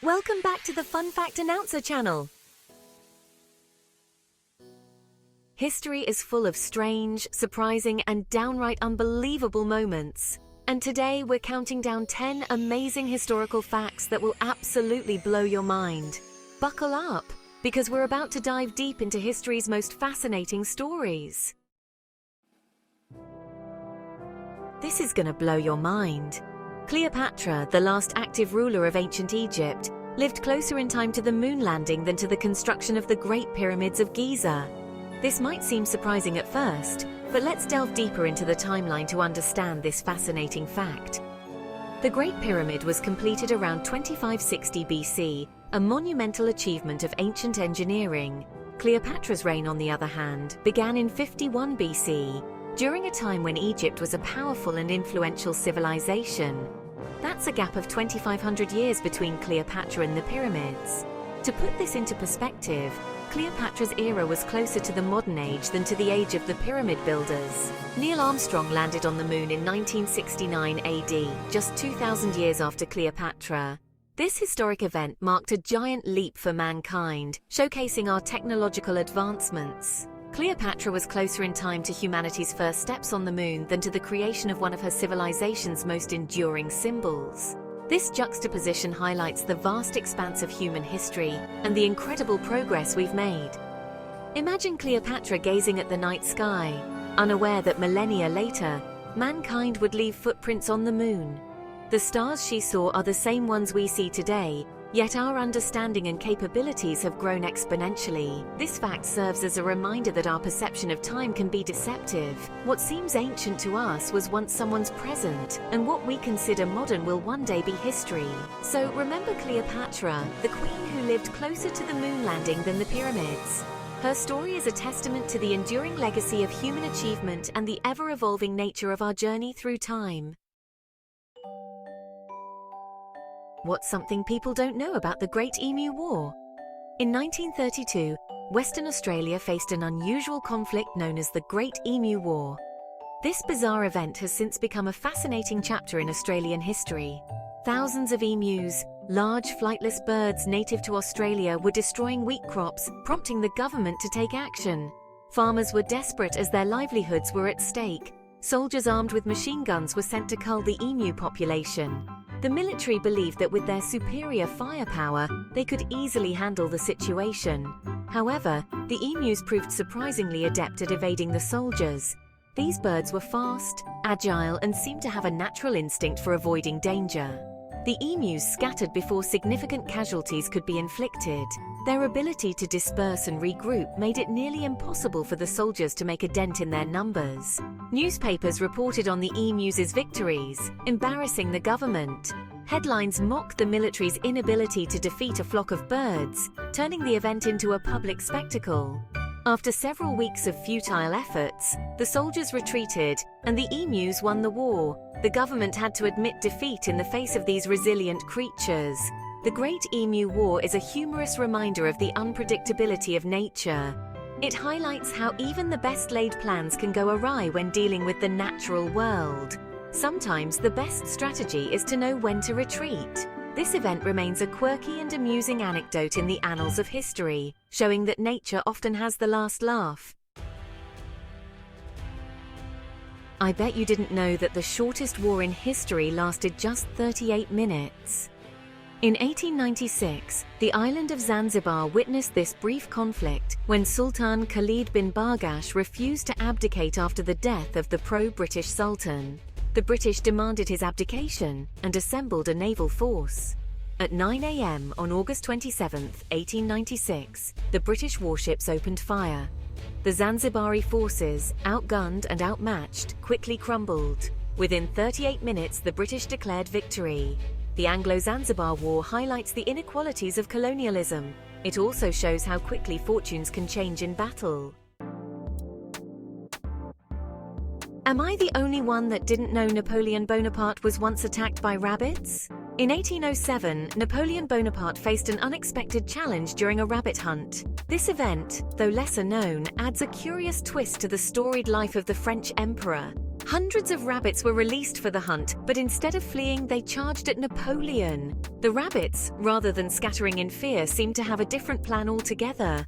Welcome back to the Fun Fact Announcer channel. History is full of strange, surprising, and downright unbelievable moments. And today we're counting down 10 amazing historical facts that will absolutely blow your mind. Buckle up, because we're about to dive deep into history's most fascinating stories. This is gonna blow your mind. Cleopatra, the last active ruler of ancient Egypt, lived closer in time to the moon landing than to the construction of the Great Pyramids of Giza. This might seem surprising at first, but let's delve deeper into the timeline to understand this fascinating fact. The Great Pyramid was completed around 2560 BC, a monumental achievement of ancient engineering. Cleopatra's reign, on the other hand, began in 51 BC, during a time when Egypt was a powerful and influential civilization. That's a gap of 2,500 years between Cleopatra and the pyramids. To put this into perspective, Cleopatra's era was closer to the modern age than to the age of the pyramid builders. Neil Armstrong landed on the moon in 1969 AD, just 2,000 years after Cleopatra. This historic event marked a giant leap for mankind, showcasing our technological advancements. Cleopatra was closer in time to humanity's first steps on the moon than to the creation of one of her civilization's most enduring symbols. This juxtaposition highlights the vast expanse of human history and the incredible progress we've made. Imagine Cleopatra gazing at the night sky, unaware that millennia later, mankind would leave footprints on the moon. The stars she saw are the same ones we see today, yet our understanding and capabilities have grown exponentially. This fact serves as a reminder that our perception of time can be deceptive. What seems ancient to us was once someone's present, and what we consider modern will one day be history. So remember Cleopatra, the queen who lived closer to the moon landing than the pyramids. Her story is a testament to the enduring legacy of human achievement and the ever-evolving nature of our journey through time. What's something people don't know about the Great Emu War? In 1932, Western Australia faced an unusual conflict known as the Great Emu War. This bizarre event has since become a fascinating chapter in Australian history. Thousands of emus, large flightless birds native to Australia, were destroying wheat crops, prompting the government to take action. Farmers were desperate as their livelihoods were at stake. Soldiers armed with machine guns were sent to cull the emu population. The military believed that with their superior firepower, they could easily handle the situation. However, the emus proved surprisingly adept at evading the soldiers. These birds were fast, agile, and seemed to have a natural instinct for avoiding danger. The emus scattered before significant casualties could be inflicted. Their ability to disperse and regroup made it nearly impossible for the soldiers to make a dent in their numbers. Newspapers reported on the emus' victories, embarrassing the government. Headlines mocked the military's inability to defeat a flock of birds, turning the event into a public spectacle. After several weeks of futile efforts, the soldiers retreated, and the emus won the war. The government had to admit defeat in the face of these resilient creatures. The Great Emu War is a humorous reminder of the unpredictability of nature. It highlights how even the best-laid plans can go awry when dealing with the natural world. Sometimes the best strategy is to know when to retreat. This event remains a quirky and amusing anecdote in the annals of history, showing that nature often has the last laugh. I bet you didn't know that the shortest war in history lasted just 38 minutes. In 1896, the island of Zanzibar witnessed this brief conflict when Sultan Khalid bin Bargash refused to abdicate after the death of the pro-British Sultan. The British demanded his abdication and assembled a naval force. At 9 a.m. on August 27, 1896, the British warships opened fire. The Zanzibari forces, outgunned and outmatched, quickly crumbled. Within 38 minutes, the British declared victory. The Anglo-Zanzibar War highlights the inequalities of colonialism. It also shows how quickly fortunes can change in battle. Am I the only one that didn't know Napoleon Bonaparte was once attacked by rabbits? In 1807, Napoleon Bonaparte faced an unexpected challenge during a rabbit hunt. This event, though lesser known, adds a curious twist to the storied life of the French emperor. Hundreds of rabbits were released for the hunt, but instead of fleeing, they charged at Napoleon. The rabbits, rather than scattering in fear, seemed to have a different plan altogether.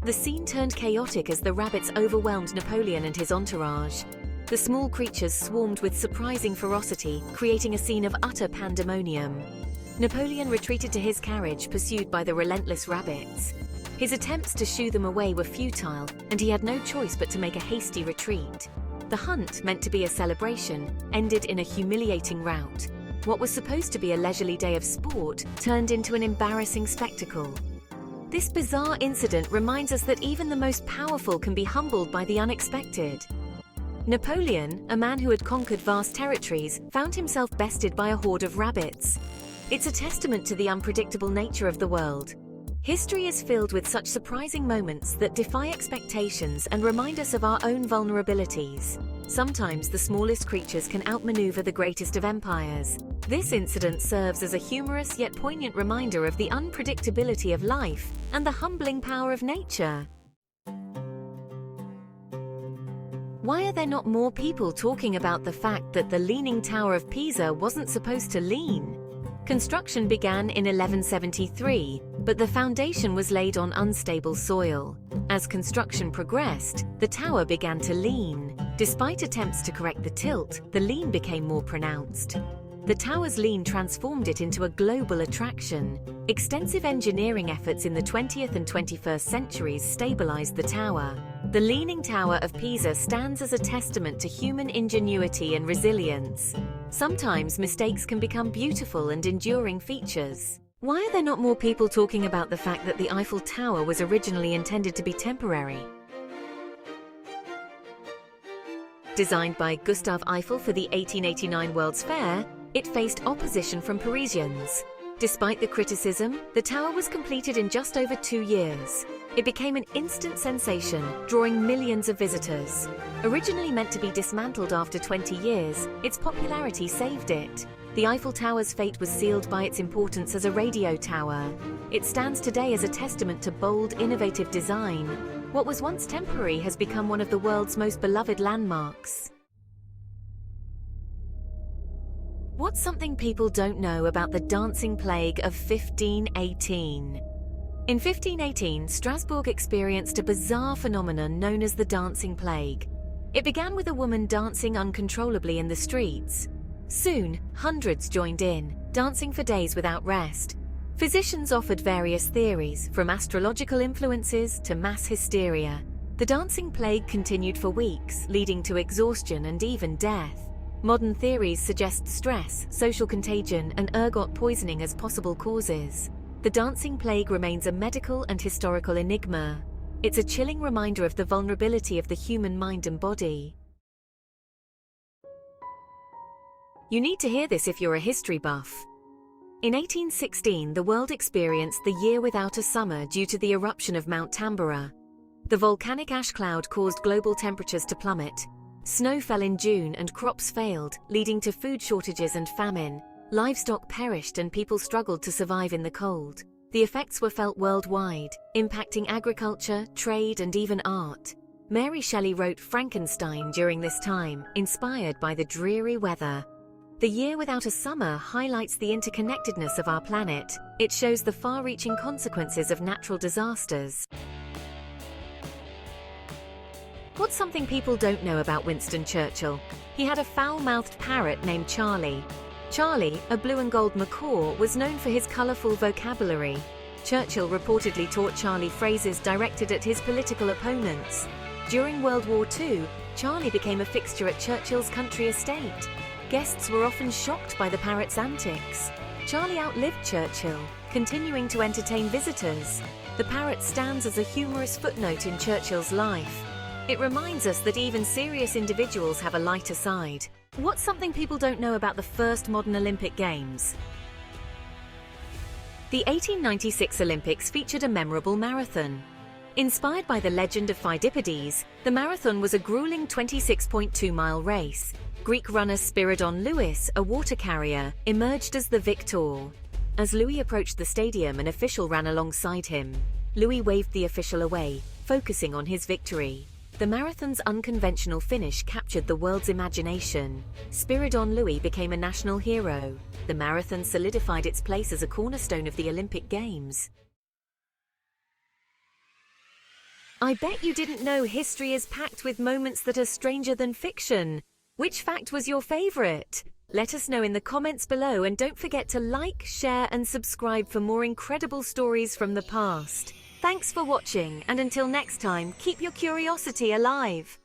The scene turned chaotic as the rabbits overwhelmed Napoleon and his entourage. The small creatures swarmed with surprising ferocity, creating a scene of utter pandemonium. Napoleon retreated to his carriage, pursued by the relentless rabbits. His attempts to shoo them away were futile, and he had no choice but to make a hasty retreat. The hunt, meant to be a celebration, ended in a humiliating rout. What was supposed to be a leisurely day of sport turned into an embarrassing spectacle. This bizarre incident reminds us that even the most powerful can be humbled by the unexpected. Napoleon, a man who had conquered vast territories, found himself bested by a horde of rabbits. It's a testament to the unpredictable nature of the world. History is filled with such surprising moments that defy expectations and remind us of our own vulnerabilities. Sometimes the smallest creatures can outmaneuver the greatest of empires. This incident serves as a humorous yet poignant reminder of the unpredictability of life and the humbling power of nature. Why are there not more people talking about the fact that the Leaning Tower of Pisa wasn't supposed to lean? Construction began in 1173, but the foundation was laid on unstable soil. As construction progressed, the tower began to lean. Despite attempts to correct the tilt, the lean became more pronounced. The tower's lean transformed it into a global attraction. Extensive engineering efforts in the 20th and 21st centuries stabilized the tower. The Leaning Tower of Pisa stands as a testament to human ingenuity and resilience. Sometimes mistakes can become beautiful and enduring features. Why are there not more people talking about the fact that the Eiffel Tower was originally intended to be temporary? Designed by Gustave Eiffel for the 1889 World's Fair, it faced opposition from Parisians. Despite the criticism, the tower was completed in just over 2 years. It became an instant sensation, drawing millions of visitors. Originally meant to be dismantled after 20 years, its popularity saved it. The Eiffel Tower's fate was sealed by its importance as a radio tower. It stands today as a testament to bold, innovative design. What was once temporary has become one of the world's most beloved landmarks. What's something people don't know about the dancing plague of 1518? In 1518, Strasbourg experienced a bizarre phenomenon known as the dancing plague. It began with a woman dancing uncontrollably in the streets. Soon, hundreds joined in, dancing for days without rest. Physicians offered various theories, from astrological influences to mass hysteria. The dancing plague continued for weeks, leading to exhaustion and even death. Modern theories suggest stress, social contagion, and ergot poisoning as possible causes. The dancing plague remains a medical and historical enigma. It's a chilling reminder of the vulnerability of the human mind and body. You need to hear this if you're a history buff. In 1816, the world experienced the year without a summer due to the eruption of Mount Tambora. The volcanic ash cloud caused global temperatures to plummet. Snow fell in June and crops failed, leading to food shortages and famine. Livestock perished and people struggled to survive in the cold. The effects were felt worldwide, impacting agriculture, trade, and even art. Mary Shelley wrote Frankenstein during this time, inspired by the dreary weather. The Year Without a Summer highlights the interconnectedness of our planet. It shows the far-reaching consequences of natural disasters. What's something people don't know about Winston Churchill? He had a foul-mouthed parrot named Charlie. Charlie, a blue and gold macaw, was known for his colourful vocabulary. Churchill reportedly taught Charlie phrases directed at his political opponents. During World War II, Charlie became a fixture at Churchill's country estate. Guests were often shocked by the parrot's antics. Charlie outlived Churchill, continuing to entertain visitors. The parrot stands as a humorous footnote in Churchill's life. It reminds us that even serious individuals have a lighter side. What's something people don't know about the first modern Olympic Games? The 1896 Olympics featured a memorable marathon. Inspired by the legend of Pheidippides, the marathon was a grueling 26.2-mile race. Greek runner Spiridon Lewis, a water carrier, emerged as the victor. As Louis approached the stadium, an official ran alongside him. Louis waved the official away, focusing on his victory. The marathon's unconventional finish captured the world's imagination. Spiridon Louis became a national hero. The marathon solidified its place as a cornerstone of the Olympic Games. I bet you didn't know history is packed with moments that are stranger than fiction. Which fact was your favorite? Let us know in the comments below, and don't forget to like, share and subscribe for more incredible stories from the past. Thanks for watching, and until next time, keep your curiosity alive.